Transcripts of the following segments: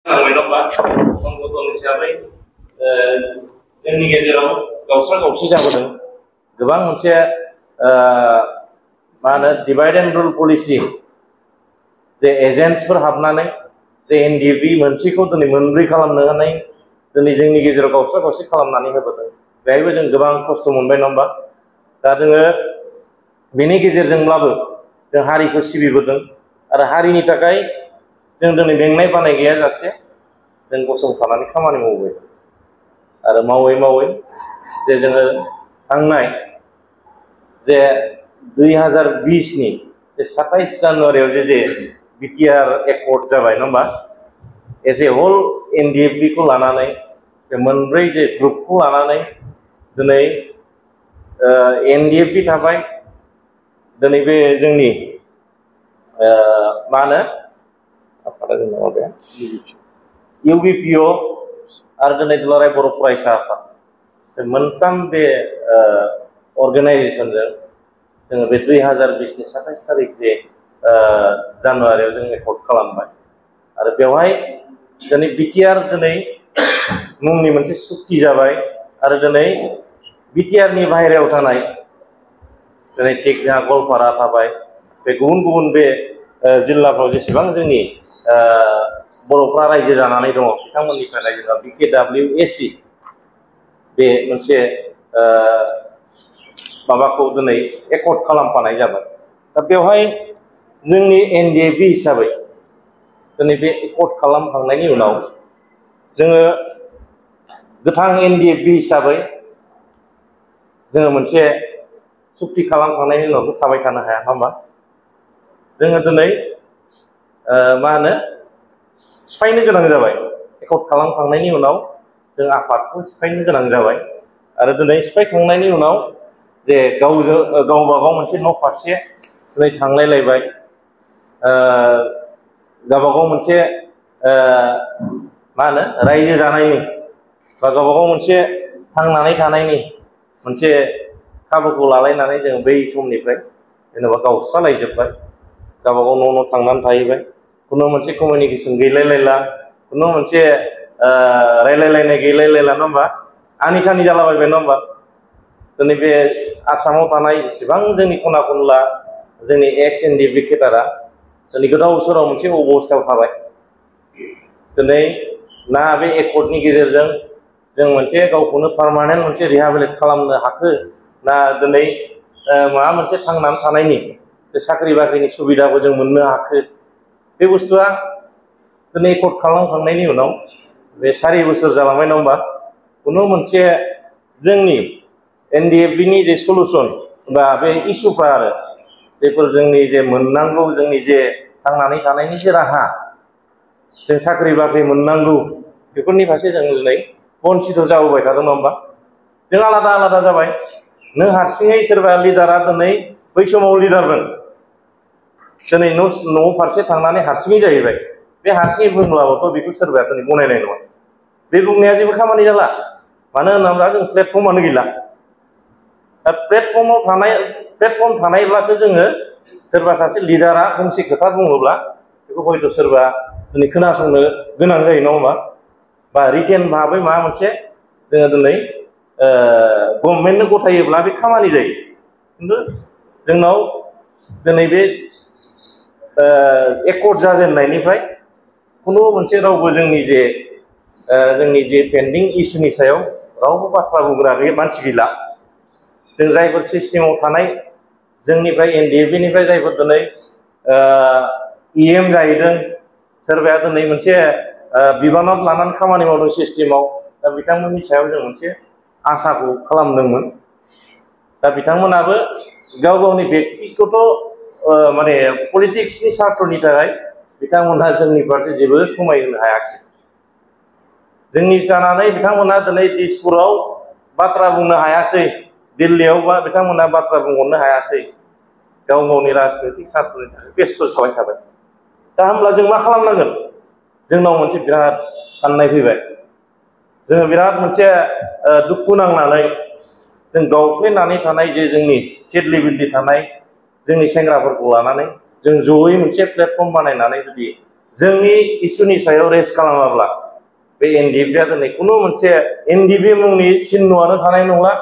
संगठन हिसाबै जोंनि गेजेराव गावस्रा गावस्रि जाबोदों गोबां मोनसे मा होनो डिवाइड एन्ड रुल पलिसि जे एजेन्ट्सफोर हाबनानै जे एनडिएफबि मोनसेखौ दिनै मोनब्रै खालामनो हानाय दिनै जोंनि गेजेराव गावस्रा गावस्रि खालामनानै होबोदों बेहायबो जों गोबां खस्थ' मोनबाय नङा होमबा दा जोङो बेनि गेजेरजोंब्लाबो जों हारिखौ सिबिबोदों आरो हारिनि थाखाय जों दिनै मेंनाय बानाय गैयाजासे जों गसंथानानै खामानि मावबाय आरो मावै मावै जे जोङो थांनाय जे 2020 नि 27 जानुवारियाव जे बिटिआर एकर्ड जाबाय नङा होमबा एज ए होल एनडिएफबि खौ लानानै बे मोनब्रै जे ग्रुपखौ लानानै दिनै एनडिएफबि थाबाय दिनै बे जोंनि मा होनो इउबिपिअ आरो दिनै दुलाराय बर' फरायसा आफाद मोनथाम बे अर्गेनाइजेसनजों जोङो बे 2020 नि 27 तारिख जे जानुवारियाव जों एकर्ड खालामबाय आरो बेवहाय दिनै बिटिआर दिनै मुंनि मोनसे सुक्ति जाबाय आरो दिनै बिटिआरनि बाहेरायाव थानाय दिनै थिग जोंहा गवालपारा थाबाय बे गुबुन गुबुन बे जिल्लाफ्राव जेसेबां जोंनि बर'फ्रा रायजो जानानै दङ बिथांमोननि थाखाय जोंहा बिकेडब्लिउएसि बे मोनसे माबाखौ दिनै एकर्ड खालामफानाय जाबाय दा बेवहाय जोंनि एनडिएफबि हिसाबै दिनै बे एकर्ड खालामखांनायनि उनाव जोङो गोथां एनडिएफबि हिसाबै जोङो मोनसे सुक्ति खालामखांनायनि उनावथ' थाबाय थानो हाया नङा होमबा जोङो दिनै मा होनो सिफायनो गोनां जाबाय एकर्ड खालामखांनायनि उनाव जों आफादखौ सिफायनो गोनां जाबाय आरो दिनै सिफायखांनायनि उनाव जे गावबागाव मोनसे न' फारसे दिनै थांलायलायबाय गावबागाव मोनसे मा होनो रायजो जानायनि बा गावबागाव मोनसे थांनानै थानायनि मोनसे खाबुखौ लालायनानै जों बै समनिफ्राय जेनेबा गावस्रालायजोब्बाय गावबागाव न' थांनानै थाहैबाय खुनु मोनसे कमिउनिकेसन गैलायलायला खुनु मोनसे रायलायलायनाय गैलायलायला नङा होमबा आनि थानि जालाबायबाय नङा होमबा दिनै बे आसामाव थानाय जेसेबां जोंनि खना खनला जोंनि एक्स एनडिएफबि केडारा दिनै गोदाव सोराव मोनसे अबस्थायाव थाबाय दिनै ना बे एकर्डनि गेजेरजों जों मोनसे गावखौनो पार्मानेन्ट मोनसे रिहेबिलिट खालामनो हाखो ना दिनै माबा मोनसे थांनानै थानायनि बे साख्रि बाख्रिनि सुबिदाखौ जों मोननो हाखो बे बुस्थुआ दिनै एकर्ड खालामखांनायनि उनाव बे 4 बोसोर जालांबाय नङा होमबा खुनु मोनसे जोंनि एनडिएफबिनि जे सलुसन बा बे इस्युफ्रा आरो जेफोर जोंनि जे मोननांगौ जोंनि जे थांनानै थानायनि जे राहा जों साख्रि बाख्रि मोननांगौ बेफोरनि फारसे जों दिनै बन्सित जाबोबाय थादों नङा होमबा जों आलादा आलादा जाबाय नों हारसिङै सोरबा लिडारा दिनै बै समाव लिडारमोन दिनै न' फारसे थांनानै हारसिङै जाहैबाय बे हारसिङै बुंब्लाबोथ' बेखौ सोरबाया दिनै गनायनाय नङा बे बुंनाया जेबो खामानि जाला मानो होनोब्ला जों प्लेटफर्मानो गैला दा प्लेटफर्म थानायब्लासो जोङो सोरबा सासे लिडारा फंसे खोथा बुङोब्ला बेखौ हयथ' सोरबा दिनै खोनासंनो गोनां जायो नङा होमबा बा रिटेन भाबै माबा मोनसे जोङो दिनै गभर्नमेन्टनो गथायोब्ला बे खामानि जायो खिन्थु जोंनाव दिनै बे एकर्ड जाजेननायनिफ्राय खुनु मोनसे रावबो जोंनि जे पेन्डिं इस्युनि सायाव रावबो बाथ्रा बुंग्रा बे मानसि गैला जों जायफोर सिस्टेमाव थानाय जोंनिफ्राय एनडिएफबिनिफ्राय जायफोर दिनै इएम जाहैदों सोरबाया दिनै मोनसे बिबानाव लानानै खामानि मावदों सिस्टेमाव दा बिथांमोननि सायाव जों मोनसे आसाखौ खालामदोंमोन दा बिथांमोनाबो गाव गावनि बेक्तिगत माने पलिटिक्सनि सार्थनि थाखाय बिथांमोनहा जोंनि फारसे जेबो समाय होनो हायाखिसै जोंनि जानानै बिथांमोनहा दिनै दिसपुराव बाथ्रा बुंनो हायासै दिल्लीयाव बिथांमोनहा बाथ्रा बुंहरनो हायासै गाव गावनि राजनैतिक सार्थनि थाखाय बेस्थ' थाबाय दा होमब्ला जों मा खालामनांगोन जोंनाव मोनसे बिराद साननाय फैबाय जोङो बिराद मोनसे दुखु नांनानै जों गावफ्लेनानै थानाय जे जोंनि केपेबिलिटि थानाय जोंनि सेंग्राफोरखौ लानानै जों जयै मोनसे प्लेटफर्म बानायनानै जुदि जोंनि इसुनि सायाव रेस्ट खालामाब्ला बे एनडिएफबिआ दिनै खुनु मोनसे एनडिएफबि मुंनि चिन्हआनो थानाय नंला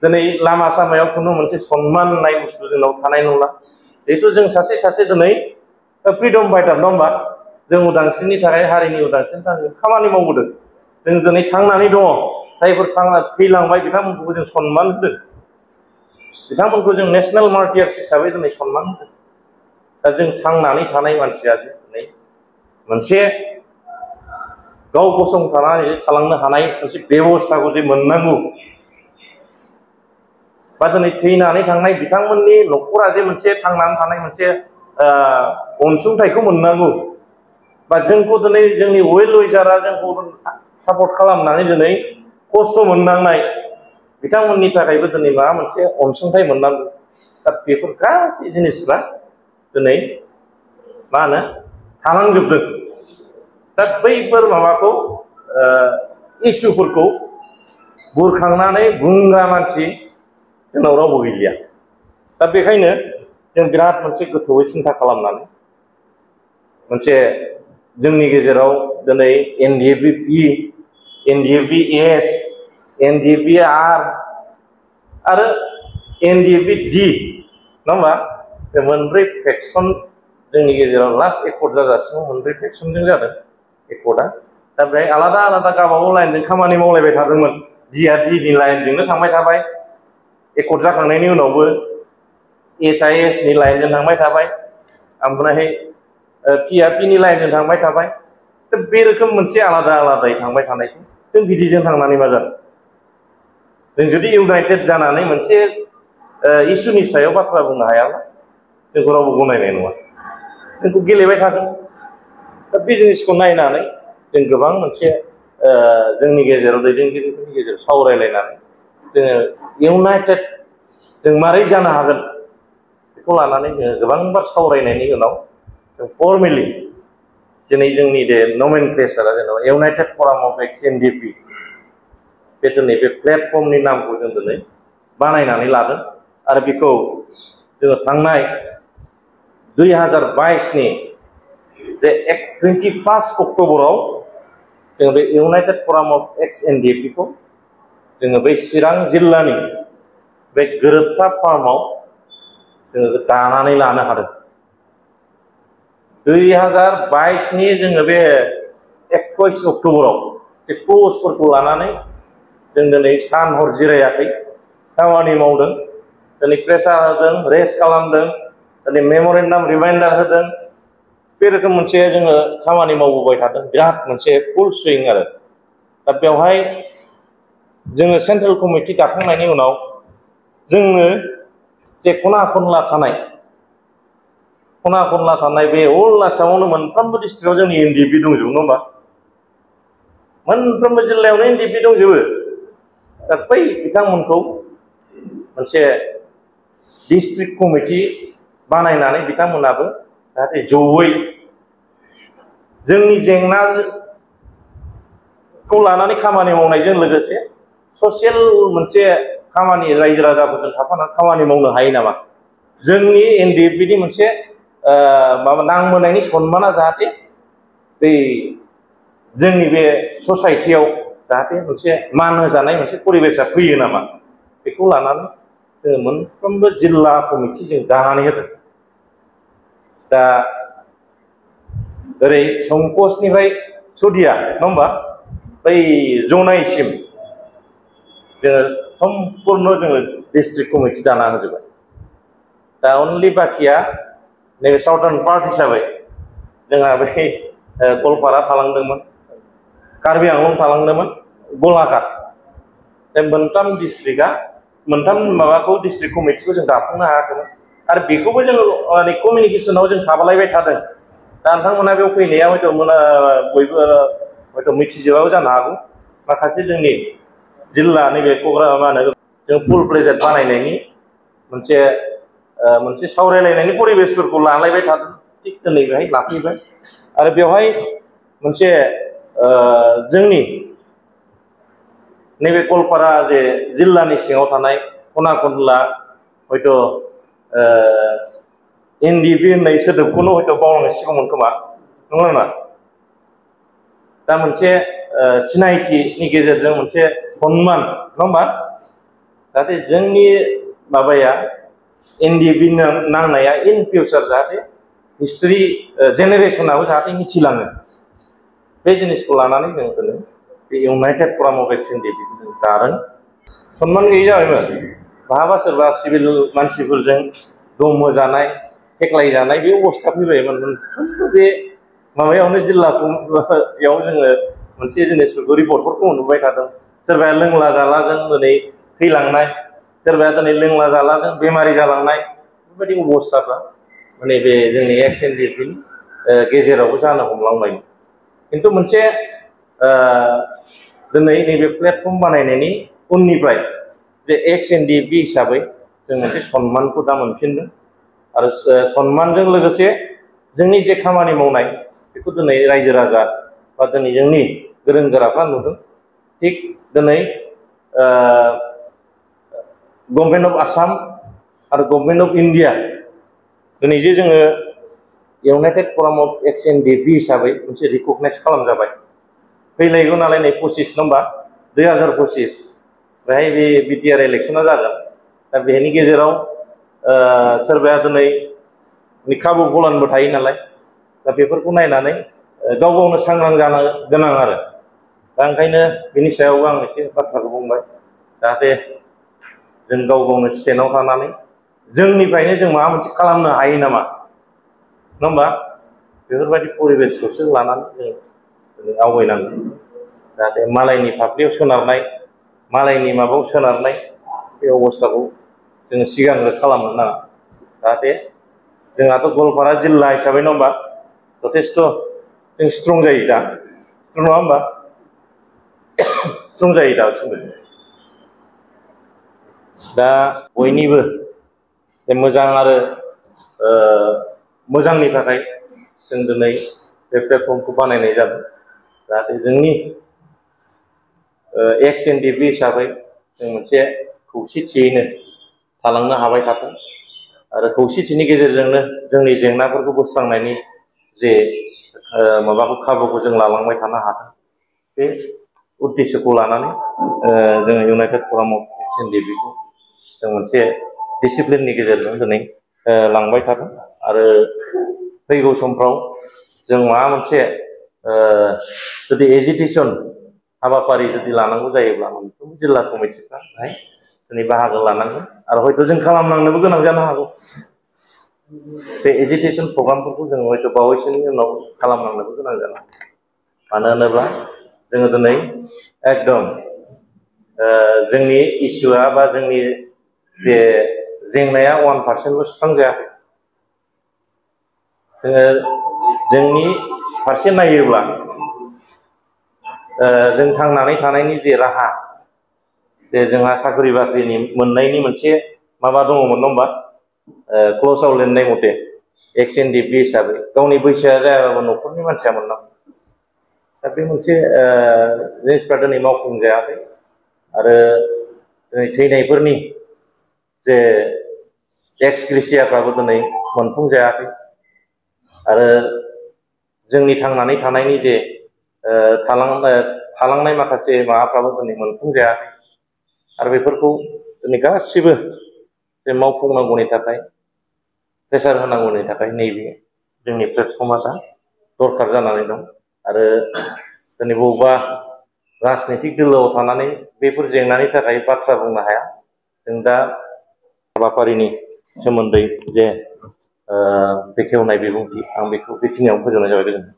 दिनै लामा सामायाव खुनु मोनसे सन्मान होननाय बुस्थु जोंनाव थानाय नंला जिहेतु जों सासे सासे दिनै फ्रिडम फाइटार नङा होमबा जों उदांस्रिनि थाखाय हारिनि उदांस्रिनि थाखाय खामानि मावबोदों जों दिनै थांनानै दङ जायफोर थैलांबाय बिथांमोनखौबो जों सन्मान होदों बिथांमोनखौ जों नेशनेल मार्टियार्स हिसाबै दिनै सन्मान होदों दा जों थांनानै थानाय मानसिया दिनै मोनसे गाव गसंथानानै थालांनो हानाय मोनसे बेबस्थाखौ जे मोननांगौ बा दिनै थैनानै थांनाय बिथांमोननि न'खरा जे मोनसे थांनानै थानाय मोनसे अनसुंथाइखौ मोननांगौ बा जोंखौ दिनै जोंनि वेल उइजारा जोंखौ सापर्ट खालामनानै दिनै खस्थ' मोननांनाय बिथांमोननि थाखायबो दिनै माबा मोनसे अनसुंथाइ मोननांगौ दा बेफोर गासै जिनिसफ्रा दिनै मा होनो थालांजोबदों दा बैफोर माबाखौ इसुफोरखौ बुरखांनानै बुंग्रा मानसि जोंनाव रावबो गैलिया दा बेखायनो जों बिराद मोनसे गोथौयै सिन्था खालामनानै मोनसे जोंनि गेजेराव दिनै एनडिएफबि एनडिएफबि एस एनडिएफबि आर आरो एनडिएफबि डि नङा होमबा बे मोनब्रै फेक्सन जोंनि गेजेराव लास्ट एकर्ड जाजासिमाव मोनब्रै फेक्सनजों जादों एकर्डआ दा बेहाय आलादा आलादा गावबागाव लाइनजों खामानि मावलायबाय थादोंमोन डिआ डिनि लाइनजोंनो थांबाय थाबाय एकर्ड जाखांनायनि उनावबो एसआइएसनि लाइनजों थांबाय थाबाय ओमफ्राय पिआरपिनि लाइनजों थांबाय थाबाय दा बे रोखोम मोनसे आलादा आलादायै थांबाय थानायखौ जों बिदिजों थांनानै मा जादों जों जुदि इउनाइटेड जानानै मोनसे इसुनि सायाव बाथ्रा बुंनो हायाब्ला जोंखौ रावबो गनायनाय नङा जोंखौ गेलेबाय थागोन दा बे जिनिसखौ नायनानै जों गोबां मोनसे जोंनि गेजेराव दैदेनगिरिफोरनि गेजेराव सावरायलायनानै जोङो इउनाइटेड जों मारै जानो हागोन बेखौ लानानै जोङो गोबांबार सावरायनायनि उनाव जों फर्मेलि दिनै जोंनि बे नमेनक्लेचारआ जेनेबा इउनाइटेड फराम अफ एक्स एनडिएफबि बे दिनै बे प्लेटफर्मनि नामखौ जों दिनै बानायनानै लादों आरो बेखौ जोङो थांनाय 2022नि जे 21 अक्ट'बराव जोङो बे इउनाइटेड फराम अफ एक्स एनडिएफबिखौ जोङो बै चिरां जिल्लानि बे गोरोबथा फार्माव जोङो दानानै लानो हादों 2022नि जोङो बे 21 अक्ट'बराव जे क्ल'जफोरखौ लानानै जों दिनै सान हर जिरायाखै खामानि मावदों दिनै प्रेसार होदों रेस्ट खालामदों दिनै मेम'रेन्डाम रिमाइन्डार होदों बे रोखोम मोनसे जोङो खामानि मावबोबाय थादों बिराद मोनसे फुल सुइं आरो दा बेवहाय जोङो सेन्ट्रेल कमिटि दाखांनायनि उनाव जोंनो जे खना खनला थानाय बे अल आसामावनो मोनफ्रोमबो डिस्ट्रिक्टआव जोंनि एनडिएफबि दंजोबो नङा होमबा मोनफ्रोमबो जिल्लायावनो एनडिएफबि दंजोबो दा बै बिथांमोनखौ मोनसे डिस्ट्रिक्ट कमिटि बानायनानै बिथांमोनाबो जाहाथे जयै जोंनि जेंनाखौ लानानै खामानि मावनायजों लोगोसे ससियेल मोनसे खामानि रायजो राजाफोरजों थाफानानै खामानि मावनो हायो नामा जोंनि एनडिएफबिनि मोनसे माबा नांबोनायनि सनमाना जाहाथे बै जोंनि बे ससाइटियाव जाहाथे मोनसे मान होजानाय मोनसे परिबेसा फैयो नामा बेखौ लानानै जोङो मोनफ्रोमबो जिल्ला कमिटि जों दानानै होदों दा ओरै संकसनिफ्राय सदिया नङा होमबा बै जनाइसिम जोङो सम्पुर्ण जोङो डिस्ट्रिक्ट कमिटि दाना होजोबबाय दा अनलि बाखिया नैबे साउथार्न पार्ट हिसाबै जोंहा बै गवालपारा थालांदोंमोन कार्बि आंलं थालांदोंमोन गलाघाट बे मोनथाम डिस्ट्रिक्टआ मोनथाम माबाखौ डिस्ट्रिक्ट कमिटिखौ जों दाफुंनो हायाखैमोन आरो बेखौबो जोङो कमिउनिकेसनाव जों थाबालायबाय थादों दा नोंथांमोना बेयाव फैनाया हयथ' बयबो हयथ' मिथिजोबाबो जानो हागौ माखासे जोंनि जिल्ला नैबे क'क्राझार मा होनो जों फुल प्लेजेट बानायनायनि मोनसे सावरायलायनायनि परिबेसफोरखौ लालायबाय थादों थिग दिनै बेहाय लाफैबाय आरो बेवहाय मोनसे जोंनि नैबे गवालपारा जे जिल्लानि सिङाव थानाय खना खनला हयथ' एनडिएफबि होननाय सोदोबखौनो हयथ' बावलांसिगौमोन खोमा नङा नंगौ ना? दा मोनसे सिनायथिनि गेजेरजों मोनसे सन्मान नङा होमबा? जाहाथे जोंनि माबाया एनडिएफबि नांनाया इन फिउचार जाहाथे हिस्ट्रि जेनेरेसनाबो जाहाथे मिथिलाङो बे जिनिसखौ लानानै जों दिनै बे इउनाइटेड फराम अफ एक्स एनडिएफबिखौ जों दादों। सन्मान गैयै जाबायमोन। बहाबा सोरबा सिभिल मानसिफोरजों दमहोजानाय थेख्लायजानाय बे अबस्था फैबायमोन। मोनफ्रोमबो बे माबायावनो जिल्लायाव जोङो मोनसे जिनिसफोरखौ रिपर्टफोरखौ नुबाय थादों। सोरबाया लोंला जालाजों दिनै थैलांनाय, सोरबाया दिनै लोंला जालाजों बेमारि जालांनाय, बेबायदि अबस्थाफ्रा माने बे जोंनि एक्स एनडिएफबिनि गेजेरावबो जानो हमलांबायमोन। खिन्थु मोनसे दिनै नैबे प्लेटफर्म बानायनायनि उननिफ्राय जे एक्स एनडिएफबि हिसाबै जों मोनसे सन्मानखौ दा मोनफिनदों आरो सन्मानजों लोगोसे जोंनि जे खामानि मावनाय बेखौ दिनै रायजो राजा बा दिनै जोंनि गोरों गोराफ्रा नुदों। थिग दिनै गभर्नमेन्ट अफ आसाम आरो गभर्नमेन्ट अफ इन्डिया दिनै जे जोङो इउनाइटेड फराम अफ एक्स एनडिएफबि हिसाबै मोनसे रिकगनाइज खालामजाबाय। फैलायगौ नालाय नै 25 नङा होमबा? 2025 बेहाय बे बिटिआर इलेक्सना जागोन। दा बेनि गेजेराव सोरबाया दिनै खाबु गलानबो थायो नालाय, दा बेफोरखौ नायनानै गाव गावनो सांग्रां जानो गोनां आरो दा ओंखायनो बिनि सायावबो आं एसे बाथ्राखौ बुंबाय। जाहाथे जों गाव गावनो स्टेन्डआव थानानै जोंनिफ्रायनो जों माबा मोनसे खालामनो हायो नामा नङा होमबा? बेफोरबायदि परिबेसखौसो लानानै जों आवगायनांगोन। जाहाथे मालायनि फाफ्लियाव सोनारनाय, मालायनि माबायाव सोनारनाय बे अबस्थाखौ जोङो सिगांग्रो खालामनो नाङा। जाहाथे जोंहाथ' गवालपारा जिल्ला हिसाबै नङा होमबा जथेस्थ' जों स्ट्रं जायो दा, स्ट्रं नङा होमबा? स्ट्रं जायो दासिमबो। दा बयनिबो मोजां आरो मोजांनि थाखाय जों दिनै बे प्लेटफर्मखौ बानायनाय जादों। जाहाथे जोंनि एक्स एनडिएफबि हिसाबै जों मोनसे खौसेथियैनो थालांनो हाबाय थाथों आरो खौसेथिनि गेजेरजोंनो जोंनि जेंनाफोरखौ बोस्रांनायनि जे माबाखौ खाबुखौ जों लालांबाय थानो हाथों। बे उद्देश्यखौ लानानै जोङो इउनाइटेड फराम अफ एक्स एनडिएफबिखौ जों मोनसे डिसिप्लिननि गेजेरजों दिनै लांबाय थादों आरो फैगौ समफ्राव जों माबा मोनसे जुदि एजिटेसन हाबाफारि जुदि लानांगौ जायोब्ला मोनफ्रोमबो जिल्ला कमिटिफ्रा बेहाय दिनै बाहागो लानांगोन आरो हयथ' जों खालामनांनोबो गोनां जानो हागौ। बे एजिटेसन प्रग्रामफोरखौ जों हयथ' बावैसोनि उनाव खालामनांनोबो गोनां जानो हागौ। मानो होनोब्ला जोङो दिनै एकदम जोंनि इसुआ बा जोंनि जे जेंनाया 1%बो सुस्रांजायाखै। जोंनि फारसे नायोब्ला जों थांनानै थानायनि जे राहा, जे जोंहा साख्रि बाख्रिनि मोननायनि मोनसे माबा दङमोन नङा होमबा? क्ल'जआव लिरनाय मथे एक्स एनडिएफबि हिसाबै गावनि बैसोआ जायाबाबो न'खरनि मानसिया मोननांगौ। दा बे मोनसे जिनिसफ्रा दिनै मावफुंजायाखै आरो दिनै थैनायफोरनि जे एक्स ग्रेसियाफ्राबो दिनै मोनफुंजायाखै आरो जोंनि थांनानै थानायनि जे थालांनाय माखासे माबाफ्राबो दिनै मोनफुंजायाखै आरो बेफोरखौ दिनै गासिबो बे मावफुंनांगौनि थाखाय प्रेसार होनांगौनि थाखाय नैबे जोंनि प्लेटफर्मा दा दरखार जानानै दं आरो दिनै बबेबा राजनितिक दोलोआव थानानै बेफोर जेंनानि थाखाय बाथ्रा बुंनो हाया। जों दा हाबाफारिनि सोमोन्दै जे बेखेवनाय बिबुंथि आं बेखौ बेखिनियावनो फोजोबनाय जाबाय। गोजोन्थों।